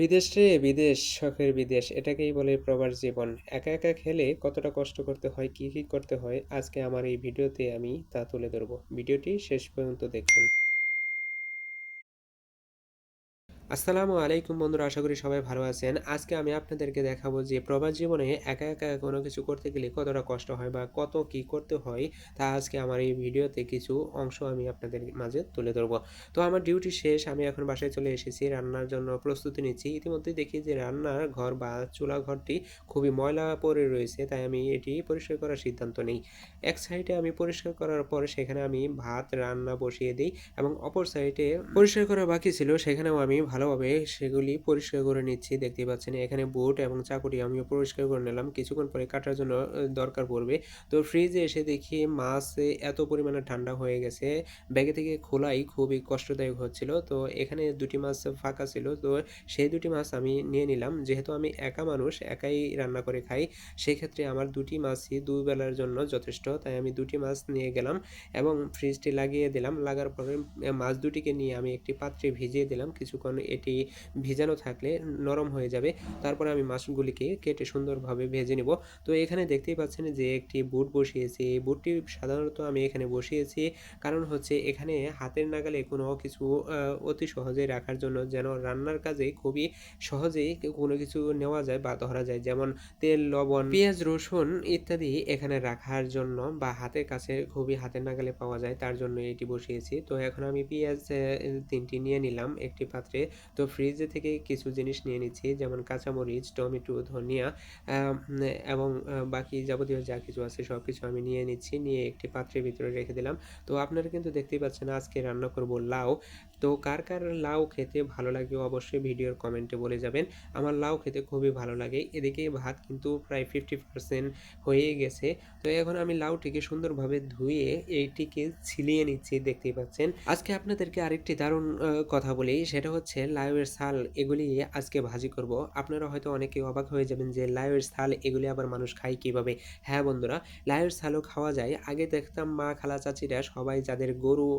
বিদেশ রে বিদেশ, শখের বিদেশ। এটাকেই বলে প্রবাস জীবন। একা, একা খেলে কতটা কষ্ট করতে হয়, কি, কি করতে হয়, আজকে আমার এই ভিডিওতে আমি তা তুলে ধরব। ভিডিওটি শেষ পর্যন্ত দেখুন। আসসালামু আলাইকুম বন্ধুরা, আশা করি সবাই ভালো আছেন। আজকে আমি আপনাদেরকে দেখাবো যে প্রবাস জীবনে একা, একা কোনো কিছু করতে গেলে কতটা কষ্ট হয় বা কত কি করতে হয়, তা আজকে আমার এই ভিডিওতে কিছু অংশ আমি আপনাদের মাঝে তুলে ধরবো। তো আমার ডিউটি শেষ, আমি এখন বাসায় চলে এসেছি। রান্নার জন্য প্রস্তুতি নিচ্ছি। ইতিমধ্যেই দেখি যে রান্নার ঘর বা চুলা ঘরটি খুবই ময়লা পড়ে রয়েছে, তাই আমি এটি পরিষ্কার করার সিদ্ধান্ত নেই। এক সাইডে আমি পরিষ্কার করার পর সেখানে আমি ভাত রান্না বসিয়ে দিই এবং অপর সাইডে পরিষ্কার করা বাকি ছিল, সেখানেও আমি ভালোভাবে সেগুলি পরিষ্কার করে নিচ্ছি। দেখতেই পাচ্ছেন এখানে বুট এবং চাকুটি আমিও পরিষ্কার করে নিলাম, কিছুক্ষণ পরে কাটার জন্য দরকার পড়বে। তো ফ্রিজে এসে দেখি মাছ এত পরিমাণে ঠান্ডা হয়ে গেছে, ব্যাগে থেকে খোলাই খুবই কষ্টদায়ক হচ্ছিল। তো এখানে দুটি মাছ ফাঁকা ছিল, তো সেই দুটি মাছ আমি নিয়ে নিলাম। যেহেতু আমি একা মানুষ, একাই রান্না করে খাই, সেক্ষেত্রে আমার দুটি মাছই দুবেলার জন্য যথেষ্ট, তাই আমি দুটি মাছ নিয়ে গেলাম এবং ফ্রিজটি লাগিয়ে দিলাম। লাগার পরে মাছ দুটিকে নিয়ে আমি একটি পাত্রে ভিজিয়ে দিলাম। কিছুক্ষণ এটি ভিজানো থাকলে নরম হয়ে যাবে। তারপরে আমি মাছগুলিকে কেটে সুন্দরভাবে ভেজে নিব। তো এখানে দেখতেই পাচ্ছেন যে একটি বুট বসিয়েছি। এই বুটটি সাধারণত আমি এখানে বসিয়েছি কারণ হচ্ছে এখানে হাতের নাগালে কোনো কিছু অতি সহজেই রাখার জন্য, যেন রান্নার কাজে খুবই সহজেই কোনো কিছু নেওয়া যায় বা ধরা যায়। যেমন তেল, লবণ, পেঁয়াজ, রসুন ইত্যাদি এখানে রাখার জন্য বা হাতের কাছে খুবই হাতের নাগালে পাওয়া যায়, তার জন্য এটি বসিয়েছি। তো এখন আমি পেঁয়াজ ৩ টি নিয়ে নিলাম একটি পাত্রে। তো ফ্রিজে থেকে কিছু জিনিস নিয়ে নিচ্ছি, যেমন কাঁচামরিচ, টমেটো, ধনিয়া এবং বাকি যাবতীয় যা কিছু আছে সবকিছু আমি নিয়ে নিচ্ছি। নিয়ে একটি পাত্রের ভিতরে রেখে দিলাম। তো আপনারা কিন্তু দেখতেই পাচ্ছেন আজকে রান্না করব লাউ। তো কার, কার লাউ খেতে ভালো লাগে অবশ্যই ভিডিওর কমেন্টে বলে যাবেন। আমার লাউ খেতে খুবই ভালো লাগে। এদিকে ভাত কিন্তু প্রায় 50% হয়েই গেছে। তো এখন আমি লাউটিকে সুন্দরভাবে ধুয়ে এইটিকে ছিলিয়ে নিচ্ছি, দেখতেই পাচ্ছেন। আজকে আপনাদেরকে আরেকটি দারুণ কথা বলি, সেটা হচ্ছে লাউয়ের ছাল, এগুলি আজকে ভাজি করব। আপনারা হয়তো অনেকেই অবাক হয়ে যাবেন যে লাউয়ের ছাল এগুলি আবার মানুষ খায় কিভাবে? হ্যাঁ বন্ধুরা, লাউয়ের ছালও খাওয়া যায়। আগে দেখতাম মা, খালা, চাচিরা সবাই যাদের গরু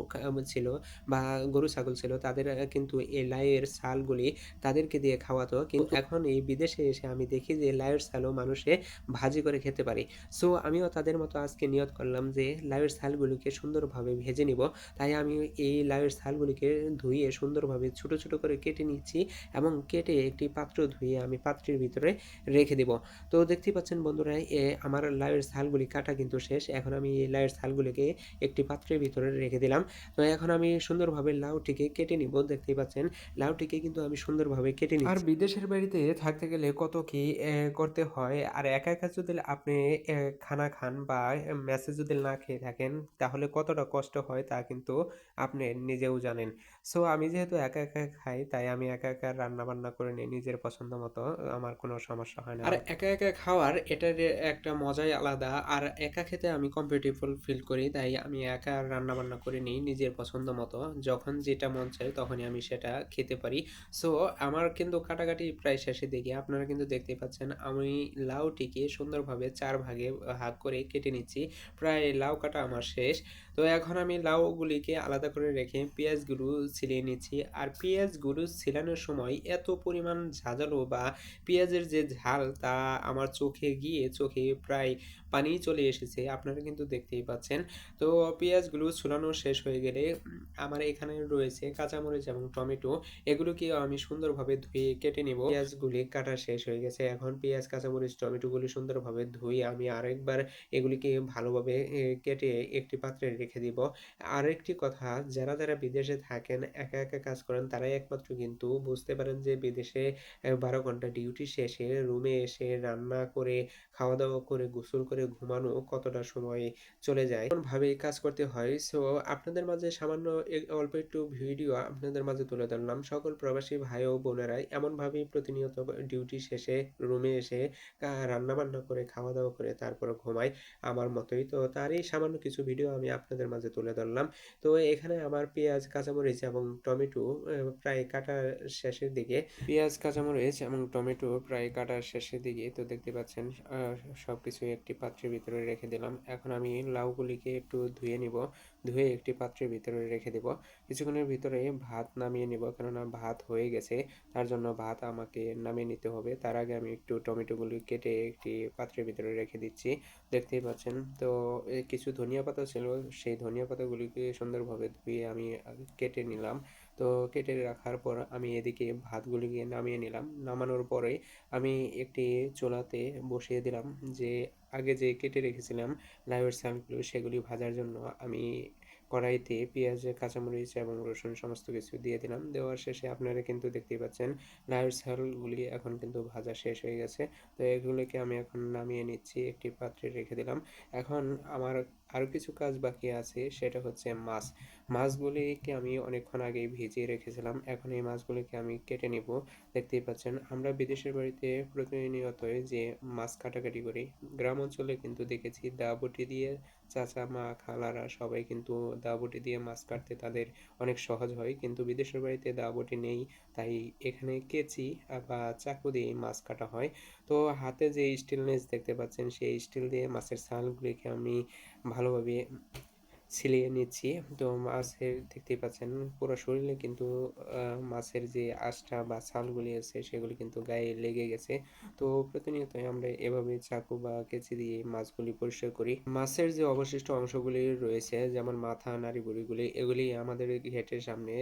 ছিল বা গরু ছাগল ছিল, তাদের কিন্তু এই লাউয়ের ছালগুলি তাদেরকে দিয়ে খাওয়াতো। কিন্তু এখন এই বিদেশে এসে আমি দেখি যে লাউয়ের ছালও মানুষে ভাজি করে খেতে পারে। সো আমিও তাদের মতো আজকে নিয়ত করলাম যে লাউয়ের ছালগুলিকে সুন্দরভাবে ভেজে নিব। তাই আমি এই লাউয়ের ছালগুলিকে ধুয়ে সুন্দরভাবে ছোট, ছোট করে কেটে নিচ্ছি এবং কেটে একটি পাত্র ধুয়ে আমি পাত্রের ভিতরে রেখে দিব। তো দেখতেই পাচ্ছেন বন্ধুরা, আমার লাউয়ের ছালগুলি কাটা কিন্তু শেষ। এখন আমি এই লাউয়ের ছালগুলিকে একটি পাত্রের ভিতরে রেখে দিলাম। তো এখন আমি সুন্দরভাবে লাউটিকে কেটে নিব। দেখতেই পাচ্ছেন লাউটিকে কিন্তু আমি সুন্দরভাবে কেটে নিচ্ছি। আর বিদেশের বাড়িতে থাকতে গেলে কত কি করতে হয়। আর একা, একা যদি আপনি খানা খান বা মেসে যদি না খেয়ে থাকেন, তাহলে কতটা কষ্ট হয় তা কিন্তু আপনি নিজেও জানেন। সো আমি যেহেতু একা, একা খাই, তাই আমি একা, একা রান্না-বান্না করে নিই নিজের পছন্দ মতো। আমার কোনো সমস্যা হয় না। আর একা, একা খাওয়ার এটার একটা মজাই আলাদা। আর একা খেতে আমি কমফোর্টেবল ফিল করি, তাই আমি একা রান্না-বান্না করে নিই নিজের পছন্দ মতো। যখন যেটা মন চায় তখনই আমি সেটা খেতে পারি। সো আমার কিন্তু কাটাকাটি প্রায় শেষের দিকে। আপনারা কিন্তু দেখতেই পাচ্ছেন আমি লাউটিকে সুন্দরভাবে ৪ ভাগে ভাগ করে কেটে নিচ্ছি। প্রায় লাউ কাটা আমার শেষ। তো এখন আমি লাউগুলিকে আলাদা করে রেখে পেঁয়াজগুলো ছিলিয়ে নিচ্ছি। আর পেঁয়াজগুলো ছিলানোর সময় এত পরিমাণ ঝাঁঝালো বা পেঁয়াজের যে ঝাল, তা আমার চোখে গিয়ে চোখে প্রায় পানি চলে এসেছে। আপনারা কিন্তু দেখতেই পাচ্ছেন। তো পেঁয়াজগুলো ছুলানো শেষ হয়ে গেলে আমার এখানে রয়েছে কাঁচামরিচ এবং টমেটো। এগুলোকেও আমি সুন্দরভাবে ধুয়ে কেটে নিব। পেঁয়াজগুলি কাটা শেষ হয়ে গেছে। এখন পেঁয়াজ, কাঁচামরিচ, টমেটোগুলি সুন্দরভাবে ধুয়ে আমি আরেকবার এগুলিকে ভালোভাবে কেটে একটি পাত্রে রেখে দিব। আরেকটি কথা, যারা, যারা বিদেশে থাকেন, একা, একা কাজ করেন, তারাই একমাত্র কিন্তু বুঝতে পারেন যে বিদেশে ১২ ঘন্টা ডিউটি শেষে রুমে এসে রান্না করে, খাওয়া-দাওয়া করে, গোসল করে ঘুমানো কতটা সময় চলে যায়। এমনভাবেই কাজ করতে হয়। সো আপনাদের মাঝে সামান্য অল্প একটু ভিডিও আপনাদের মাঝে তুলে ধরলাম। সকল প্রবাসী ভাই ও বোনেরাই এমনভাবেই প্রতিনিয়ত ডিউটি শেষে রুমে এসে রান্নাবান্না করে, খাওয়া-দাওয়া করে তারপরে ঘুমায় আমার মতোই। তো তারই সামান্য কিছু ভিডিও আমি আপনাদের মাঝে তুলে ধরলাম। তো এখানে আমার পেঁয়াজ, কাঁচামরিচ এবং টমেটো প্রায় কাটা শেষের দিকে। পেঁয়াজ, কাঁচামরিচ এবং টমেটো প্রায় কাটার শেষের দিকে। তো দেখতে পাচ্ছেন সবকিছু একটি পাত্রের ভিতরে রেখে দিলাম। এখন আমি লাউগুলিকে একটু ধুয়ে নিব। ধুয়ে একটি পাত্রের ভিতরে রেখে দেব। কিছুক্ষণের ভিতরে ভাত নামিয়ে নিব, কেননা ভাত হয়ে গেছে, তার জন্য ভাত আমাকে নামিয়ে নিতে হবে। তার আগে আমি একটু টমেটোগুলি কেটে একটি পাত্রের ভিতরে রেখে দিচ্ছি, দেখতেই পাচ্ছেন। তো কিছু ধনিয়া পাতা ছিল, সেই ধনিয়া পাতাগুলিকে সুন্দরভাবে ধুয়ে আমি কেটে নিলাম। তো কেটে রাখার পর আমি এদিকে ভাতগুলিকে নামিয়ে নিলাম। নামানোর পরে আমি একটি চুলাতে বসিয়ে দিলাম, যে আগে যে কেটে রেখেছিলাম লাউয়ের শাকগুলো, সেগুলি ভাজার জন্য আমি কড়াইতে পেঁয়াজ, কাঁচামরিচ এবং রসুন সমস্ত কিছু দিয়ে দিলাম। দেওয়ার শেষে আপনারা কিন্তু দেখতেই পাচ্ছেন লাউয়ের শাকগুলি এখন কিন্তু ভাজা শেষ হয়ে গেছে। তো এগুলোকে আমি এখন নামিয়ে নিচ্ছি, একটি পাত্রে রেখে দিলাম। এখন আমার আরও কিছু কাজ বাকি আছে, সেটা হচ্ছে মাছ। মাছগুলিকে আমি অনেকক্ষণ আগেই ভিজিয়ে রেখেছিলাম, এখন এই মাছগুলিকে আমি কেটে নিব। দেখতেই পাচ্ছেন আমরা বিদেশের বাড়িতে প্রতিনিয়তই যে মাছ কাটাকাটি করি, গ্রাম অঞ্চলে কিন্তু দেখেছি দা-বটি দিয়ে চাচা, মা, খালারা সবাই কিন্তু দা-বটি দিয়ে মাছ কাটতে তাদের অনেক সহজ হয়, কিন্তু বিদেশের বাড়িতে দা-বটি নেই, তাই এখানে কেচি বা চাকু দিয়ে মাছ কাটা হয়। তো হাতে যে স্টিলনেস দেখতে পাচ্ছেন, সেই স্টিল দিয়ে মাছের ছালগুলিকে আমি ভালোভাবে ছিলিয়ে নিচ্ছি। তো মাছের দেখতেই পাচ্ছেন পুরো শরীরে কিন্তু মাছের যে আঁশটা বা ছালগুলি আছে সেগুলি কিন্তু গায়ে লেগে গেছে। তো প্রতিনিয়তই আমরা এভাবে চাকু বা কেঁচি দিয়ে মাছগুলি পরিষ্কার করি। মাছের যে অবশিষ্ট অংশগুলি রয়েছে, যেমন মাথা, নাড়ি ভুঁড়িগুলি, এগুলি আমাদের গেটের সামনে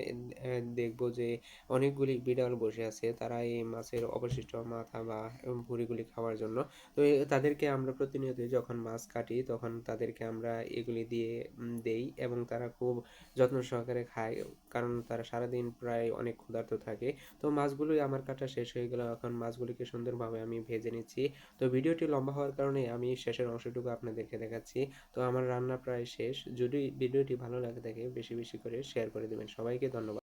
দেখবো যে অনেকগুলি বিড়াল বসে আছে, তারা এই মাছের অবশিষ্ট মাথা বা ভুঁড়িগুলি খাওয়ার জন্য। তো তাদেরকে আমরা প্রতিনিয়তই যখন মাছ কাটি তখন তাদেরকে আমরা এগুলি দিয়ে দেই, এবং তারা খুব যত্ন সহকারে খায়, কারণ তারা সারাদিন প্রায় অনেক ক্ষুধার্ত থাকে। তো মাছগুলোই আমার কাটা শেষ হয়ে গেল, এখন মাছগুলিকে সুন্দরভাবে আমি ভেজে নিচ্ছি। তো ভিডিওটি লম্বা হওয়ার কারণে আমি শেষের অংশটুকু আপনাদেরকে দেখাচ্ছি। তো আমার রান্না প্রায় শেষ। যদি ভিডিওটি ভালো লাগে থাকে বেশি বেশি করে শেয়ার করে দেবেন। সবাইকে ধন্যবাদ।